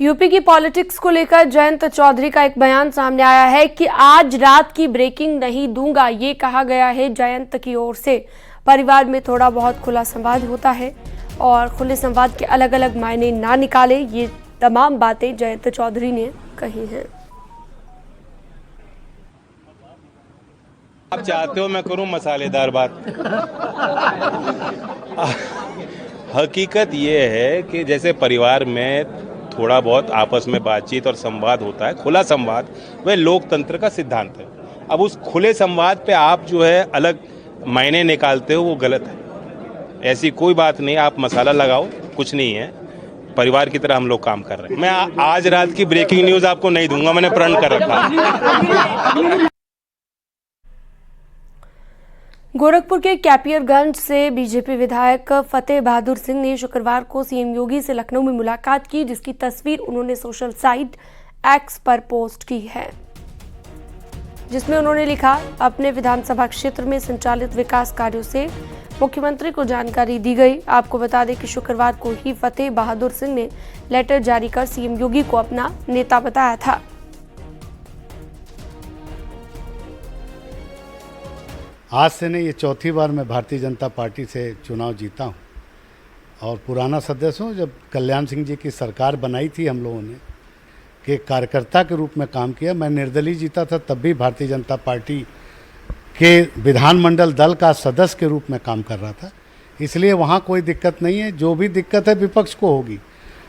UP की politics को लेकर जयंत चौधरी का एक बयान सामने आया है कि आज रात की ब्रेकिंग नहीं दूंगा, ये कहा गया है जयंत की ओर से। परिवार में थोड़ा बहुत खुला संवाद होता है और खुले संवाद के अलग अलग मायने ना निकाले, ये तमाम बातें जयंत चौधरी ने कही हैं। आप चाहते हो मैं करूं मसालेदार बात? हकीकत ये है कि जैसे परिवार में थोड़ा बहुत आपस में बातचीत और संवाद होता है, खुला संवाद, वह लोकतंत्र का सिद्धांत है। अब उस खुले संवाद पे आप जो है अलग मायने निकालते हो, वो गलत है। ऐसी कोई बात नहीं, आप मसाला लगाओ, कुछ नहीं है। परिवार की तरह हम लोग काम कर रहे हैं। मैं आज रात की ब्रेकिंग न्यूज़ आपको नहीं दूंगा, मैंने प्रण कर रखा। गोरखपुर के कैपियरगंज से बीजेपी विधायक फतेह बहादुर सिंह ने शुक्रवार को सीएम योगी से लखनऊ में मुलाकात की, जिसकी तस्वीर उन्होंने सोशल साइट एक्स पर पोस्ट की है, जिसमें उन्होंने लिखा, अपने विधानसभा क्षेत्र में संचालित विकास कार्यों से मुख्यमंत्री को जानकारी दी गई। आपको बता दें कि शुक्रवार को ही फतेह बहादुर सिंह ने लेटर जारी कर सीएम योगी को अपना नेता बताया था। आज से नहीं, ये चौथी बार मैं भारतीय जनता पार्टी से चुनाव जीता हूँ और पुराना सदस्य हूँ। जब कल्याण सिंह जी की सरकार बनाई थी हम लोगों ने, कि कार्यकर्ता के रूप में काम किया। मैं निर्दलीय जीता था, तब भी भारतीय जनता पार्टी के विधानमंडल दल का सदस्य के रूप में काम कर रहा था, इसलिए वहाँ कोई दिक्कत नहीं है। जो भी दिक्कत है विपक्ष को होगी,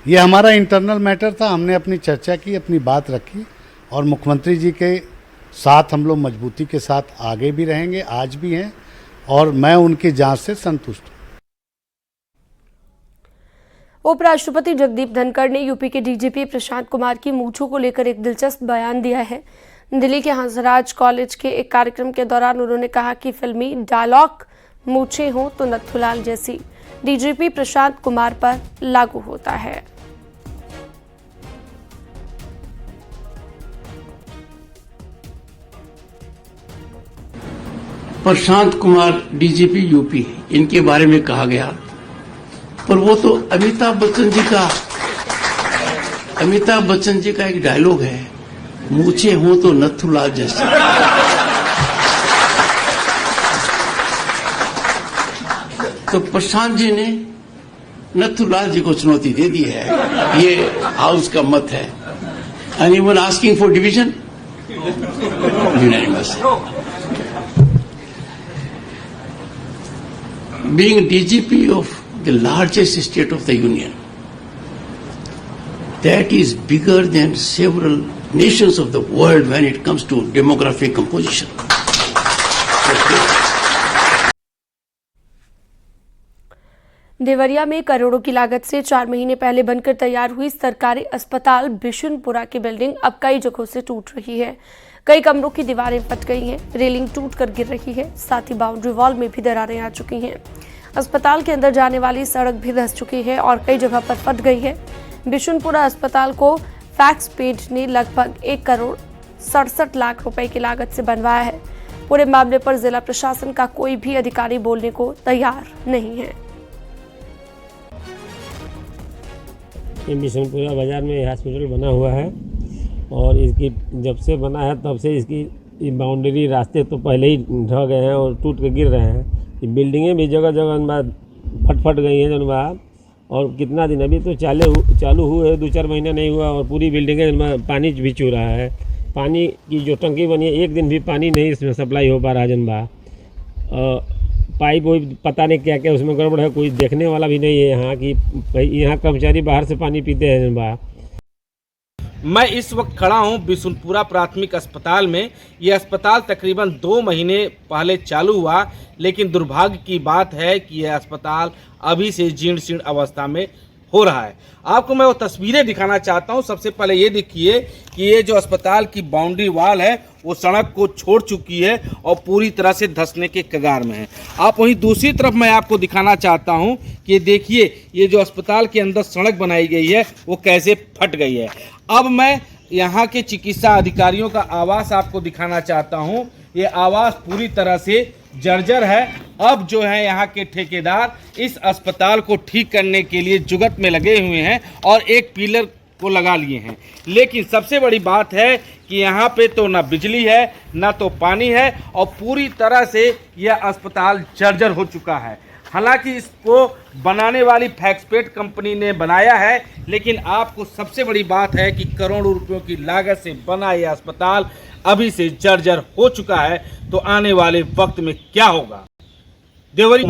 ये हमारा इंटरनल मैटर था। हमने अपनी चर्चा की, अपनी बात रखी और मुख्यमंत्री जी के साथ हम लोग मजबूती के साथ आगे भी रहेंगे, आज भी हैं, और मैं उनकी जांच से संतुष्ट हूं। उपराष्ट्रपति जगदीप धनखड़ ने यूपी के डीजीपी प्रशांत कुमार की मूंछों को लेकर एक दिलचस्प बयान दिया है। दिल्ली के हंसराज कॉलेज के एक कार्यक्रम के दौरान उन्होंने कहा कि फिल्मी डायलॉग मूंछें हों तो नथुलाल जैसी डीजीपी प्रशांत कुमार पर लागू होता है। प्रशांत कुमार डीजीपी यूपी, इनके बारे में कहा गया, पर वो तो अमिताभ बच्चन जी का एक डायलॉग है, मूछे हो तो नथुलाल जैसे। तो प्रशांत जी ने नथुलाल जी को चुनौती दे दी है, ये हाउस का मत है। Anyone asking for division? Unanimous. Being DGP of the largest state of the Union, that is bigger than several nations of the world when it comes to demographic composition. Deoria में करोड़ों की लागत से 4 महीने पहले बनकर तैयार हुई सरकारी अस्पताल बिशुनपुरा की बिल्डिंग अब कई जगहों से टूट रही है। कई कमरों की दीवारें फट गई हैं, रेलिंग टूटकर गिर रही है, साथ ही बाउंड्री वॉल में भी दरारें आ चुकी हैं। अस्पताल के अंदर जाने वाली सड़क भी धंस चुकी है और कई जगह पर फट गई है। बिशुनपुरा अस्पताल को फैक्स पेड ने लगभग 1,67,00,000 रुपए की लागत से बनवाया है। पूरे मामले पर जिला प्रशासन का कोई भी अधिकारी बोलने को तैयार नहीं है। बिशुनपुरा बाजार में हॉस्पिटल बना हुआ है और इसकी जब से बना है तब से इसकी बाउंड्री, रास्ते तो पहले ही ढह गए हैं और टूट के गिर रहे हैं। बिल्डिंगें भी जगह जगह फट गई हैं जनबा। और कितना दिन अभी तो चालू हुए 2-4 महीना नहीं हुआ और पूरी बिल्डिंगें पानी भी चू रहा है। पानी की जो टंकी बनी है, एक दिन भी पानी नहीं इसमें सप्लाई हो पा रहा है जनबा। पाइप वही पता नहीं क्या क्या उसमें गड़बड़ है, कोई देखने वाला भी नहीं है यहाँ की। यहाँ कर्मचारी बाहर से पानी पीते हैं जनबा। मैं इस वक्त खड़ा हूं बिशुनपुरा प्राथमिक अस्पताल में। यह अस्पताल तकरीबन 2 महीने पहले चालू हुआ, लेकिन दुर्भाग्य की बात है कि यह अस्पताल अभी से जीर्ण शीर्ण अवस्था में हो रहा है। आपको मैं वो तस्वीरें दिखाना चाहता हूं। सबसे पहले ये देखिए कि ये जो अस्पताल की बाउंड्री वॉल है वो सड़क को छोड़ चुकी है और पूरी तरह से धंसने के कगार में है। आप वहीं दूसरी तरफ मैं आपको दिखाना चाहता हूं कि देखिए ये जो अस्पताल के अंदर सड़क बनाई गई है वो कैसे फट गई है। अब मैं यहाँ के चिकित्सा अधिकारियों का आवास आपको दिखाना चाहता हूँ। ये आवास पूरी तरह से जर्जर है। अब जो है यहाँ के ठेकेदार इस अस्पताल को ठीक करने के लिए जुगत में लगे हुए हैं और एक पिलर वो लगा लिए हैं। लेकिन सबसे बड़ी बात है कि यहाँ पे तो ना बिजली है, ना तो पानी है, और पूरी तरह से यह अस्पताल जर्जर हो चुका है। हालांकि इसको बनाने वाली फैक्सपेट कंपनी ने बनाया है, लेकिन आपको सबसे बड़ी बात है कि करोड़ों रुपयों की लागत से बना यह अस्पताल अभी से जर्जर हो चुका है। तो आने वाले वक्त में क्या होगा? देवरी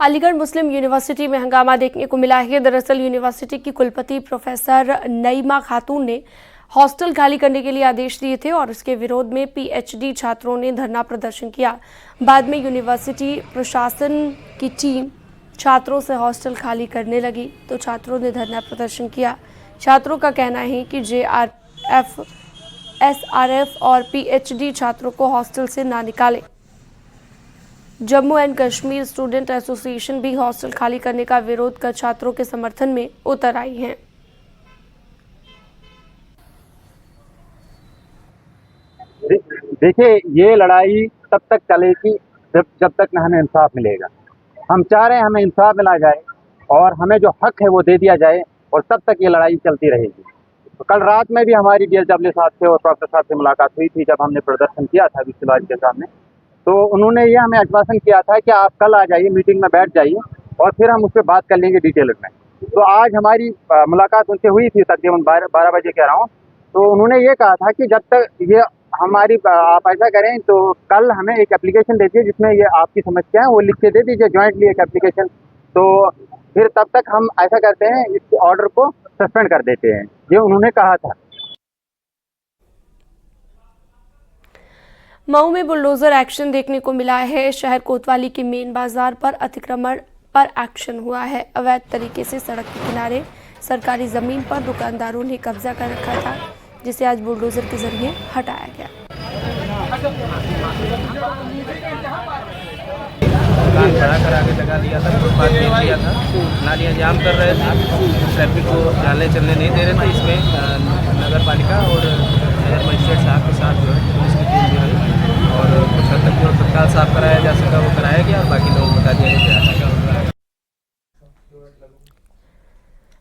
अलीगढ़ मुस्लिम यूनिवर्सिटी में हंगामा देखने को मिला है। दरअसल यूनिवर्सिटी की कुलपति प्रोफेसर नईमा खातून ने हॉस्टल खाली करने के लिए आदेश दिए थे और इसके विरोध में पीएचडी छात्रों ने धरना प्रदर्शन किया। बाद में यूनिवर्सिटी प्रशासन की टीम छात्रों से हॉस्टल खाली करने लगी तो छात्रों ने धरना प्रदर्शन किया। छात्रों का कहना है कि जेआरएफ, एसआरएफ और पीएचडी छात्रों को हॉस्टल से ना निकाले। Jammu and Kashmir student association भी हॉस्टल खाली करने का विरोध कर छात्रों के समर्थन में उतर आई है। देखिए, ये लड़ाई तब तक चलेगी जब तक न हमें इंसाफ मिलेगा। हम चाह रहे हैं हमें इंसाफ मिला जाए और हमें जो हक है वो दे दिया जाए, और तब तक ये लड़ाई चलती रहेगी। तो कल रात में भी हमारी डीएसडब्ल्यू साहब से और प्रोफेसर साहब से मुलाकात हुई थी जब हमने प्रदर्शन किया था विश्वविद्यालय के सामने। तो उन्होंने ये हमें आश्वासन किया था कि आप कल आ जाइए, मीटिंग में बैठ जाइए और फिर हम उस पर बात कर लेंगे डिटेल में। तो आज हमारी मुलाकात उनसे हुई थी तकरीबन 12 बजे कह रहा हूँ। तो उन्होंने ये कहा था कि जब तक ये हमारी आप ऐसा करें तो कल हमें एक एप्लीकेशन दे दीजिए जिसमें ये आपकी समस्या है वो लिख के दे दीजिए जॉइंटली एक एप्लीकेशन। तो फिर तब तक हम ऐसा करते हैं, इस ऑर्डर को सस्पेंड कर देते हैं, ये उन्होंने कहा था। मऊ में बुलडोजर एक्शन देखने को मिला है। शहर कोतवाली के मेन बाजार पर अतिक्रमण पर एक्शन हुआ है। अवैध तरीके से सड़क के किनारे सरकारी जमीन पर दुकानदारों ने कब्जा कर रखा था, जिसे आज बुलडोजर के जरिए हटाया गया। दुकान खड़ा करा के लगा दिया था, फुटपाथ दे दिया था, नालियाँ जाम कर रहे थे, ट्रैफिक को चलने नहीं दे रहे थे। इसमें नगर पालिका और नगर मजिस्ट्रेट साहब के साथ जो है पुलिस की टीम जो है और कुछ हद तक जो तत्काल साफ कराया जा सका वो कराया गया और बाकी लोगों को बता दिया गया।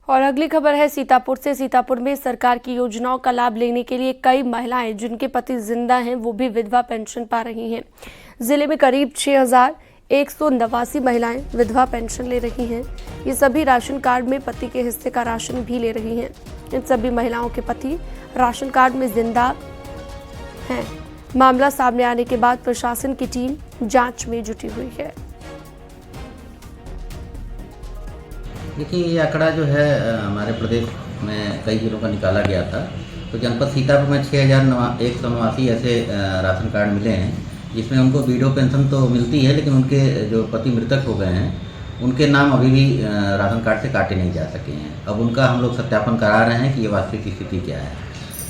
और अगली खबर है सीतापुर से। सीतापुर में सरकार की योजनाओं का लाभ लेने के लिए कई महिलाएं जिनके पति जिंदा हैं वो भी विधवा पेंशन पा रही हैं। जिले में करीब 6189 महिलाएं विधवा पेंशन ले रही हैं। ये सभी राशन कार्ड में पति के हिस्से का राशन भी ले रही हैं। इन सभी महिलाओं के पति राशन कार्ड में जिंदा हैं। मामला सामने आने के बाद प्रशासन की टीम जांच में जुटी हुई है। देखिए, ये आंकड़ा जो है हमारे प्रदेश में कई जिलों का निकाला गया था। तो जनपद सीतापुर में 6189 ऐसे राशन कार्ड मिले हैं जिसमें उनको विडो पेंशन तो मिलती है, लेकिन उनके जो पति मृतक हो गए हैं उनके नाम अभी भी राशन कार्ड से काटे नहीं जा सके हैं। अब उनका हम लोग सत्यापन करा रहे हैं कि ये वास्तविक स्थिति क्या है।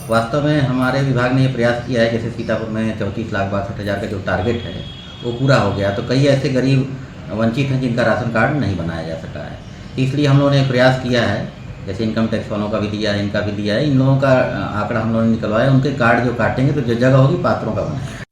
वास्तव में हमारे विभाग ने ये प्रयास किया है, जैसे सीतापुर में 34,62,000 का जो टारगेट है वो पूरा हो गया, तो कई ऐसे गरीब वंचित हैं जिनका राशन कार्ड नहीं बनाया जा सका है। इसलिए हम लोगों ने प्रयास किया है, जैसे इनकम टैक्स वालों का भी दिया है, इनका भी दिया है, इन लोगों का आंकड़ा हम लोगों ने निकलवाया। उनके कार्ड जो काटेंगे तो जो जगह होगी पात्रों का बनाएंगे।